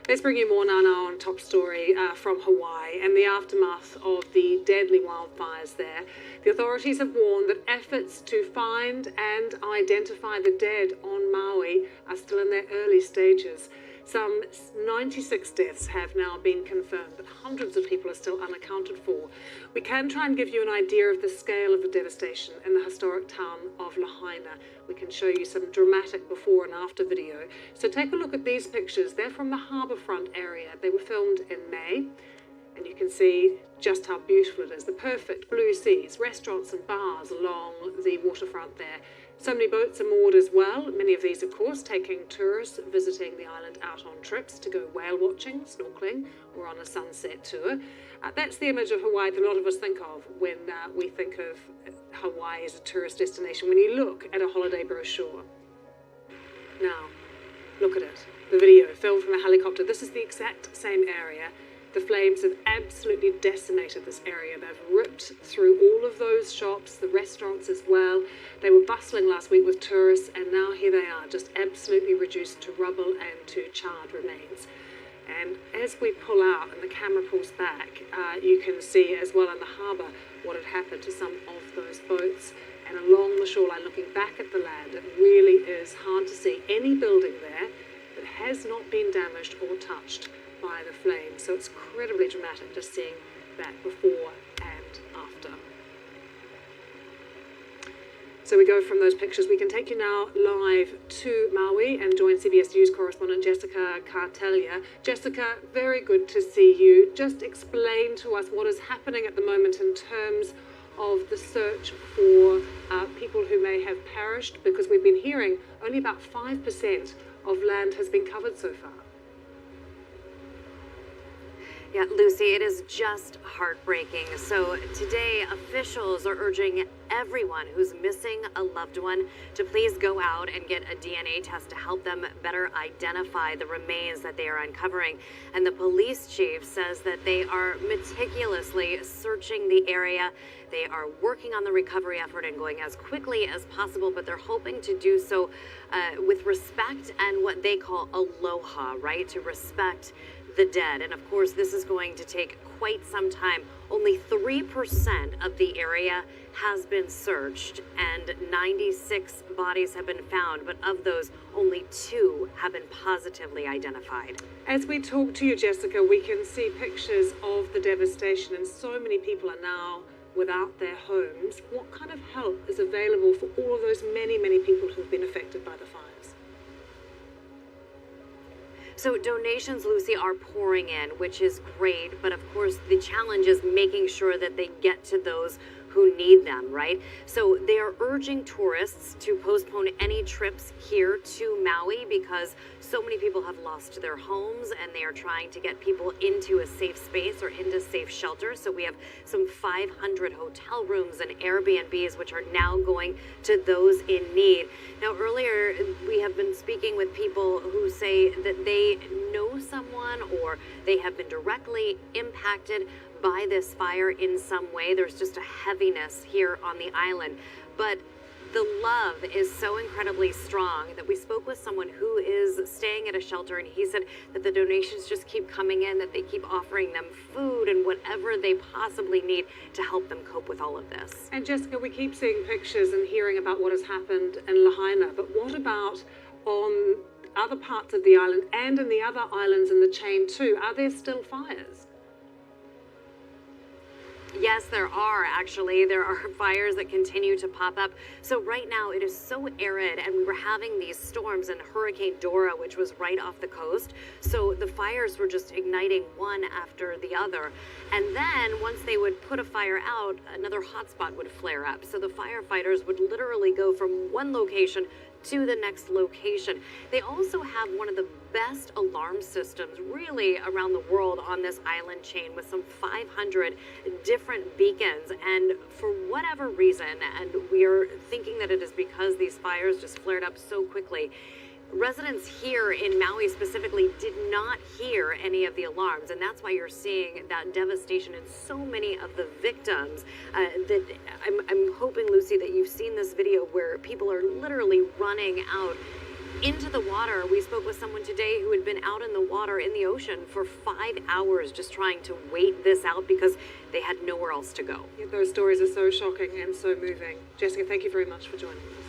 Let's bring you more now on top story from Hawaii and the aftermath of the deadly wildfires there. The authorities have warned that efforts to find and identify the dead on Maui are still in their early stages. Some 96 deaths have now been confirmed, but hundreds of people are still unaccounted for. We can try and give you an idea of the scale of the devastation in the historic town of Lahaina. We can show you some dramatic before and after video. So take a look at these pictures. They're from the harbourfront area. They were filmed in May, and you can see just how beautiful it is. The perfect blue seas, restaurants and bars along the waterfront there. So many boats are moored as well, many of these, of course, taking tourists visiting the island out on trips to go whale watching, snorkeling, or on a sunset tour. That's the image of Hawaii that a lot of us think of when we think of Hawaii as a tourist destination, when you look at a holiday brochure. Now, look at it. The video, filmed from a helicopter. This is the exact same area. The flames have absolutely decimated this area. They've ripped through all of those shops, the restaurants as well. They were bustling last week with tourists, and now here they are, just absolutely reduced to rubble and to charred remains. And as we pull out and the camera pulls back, you can see as well in the harbour what had happened to some of those boats. And along the shoreline, looking back at the land, it really is hard to see any building there that has not been damaged or touched by the flames. So it's incredibly dramatic just seeing that before and after. So we go from those pictures. We can take you now live to Maui and join CBS News correspondent Jessica Cartelia. Jessica, very good to see you. Just explain to us what is happening at the moment in terms of the search for people who may have perished, because we've been hearing only about 5% of land has been covered so far. Yeah, Lucy, it is just heartbreaking. So today, officials are urging everyone who's missing a loved one to please go out and get a DNA test to help them better identify the remains that they are uncovering. And the police chief says that they are meticulously searching the area. They are working on the recovery effort and going as quickly as possible, but they're hoping to do so with respect and what they call aloha, right? To respect the dead. And of course, this is going to take quite some time. Only 3% of the area has been searched and 96 bodies have been found, but of those, only 2 have been positively identified. As we talk to you, Jessica, we can see pictures of the devastation, and so many people are now without their homes. What kind of help is available for all of those many, many people who have been affected by the fires? So donations, Lucy, are pouring in, which is great. But of course, the challenge is making sure that they get to those who need them, right? So they are urging tourists to postpone any trips here to Maui because so many people have lost their homes and they are trying to get people into a safe space or into safe shelter. So we have some 500 hotel rooms and Airbnbs, which are now going to those in need. Now, earlier, we have been speaking with people who say that they know someone or they have been directly impacted by this fire in some way. There's just a heaviness here on the island. But the love is so incredibly strong that we spoke with someone who is staying at a shelter, and he said that the donations just keep coming in, that they keep offering them food and whatever they possibly need to help them cope with all of this. And Jessica, we keep seeing pictures and hearing about what has happened in Lahaina, but what about on other parts of the island and in the other islands in the chain too? Are there still fires? Yes, there are actually. There are fires that continue to pop up. So right now it is so arid, and we were having these storms and Hurricane Dora, which was right off the coast. So the fires were just igniting one after the other. And then once they would put a fire out, another hotspot would flare up. So the firefighters would literally go from one location to the next location. They also have one of the best alarm systems really around the world on this island chain, with some 500 different beacons. And for whatever reason, and we are thinking that it is because these fires just flared up so quickly, residents here in Maui specifically did not hear any of the alarms, and that's why you're seeing that devastation in so many of the victims. That I'm hoping, Lucy, that you've seen this video where people are literally running out into the water. We spoke with someone today who had been out in the water in the ocean for 5 hours just trying to wait this out because they had nowhere else to go. Yeah, those stories are so shocking and so moving. Jessica, thank you very much for joining us.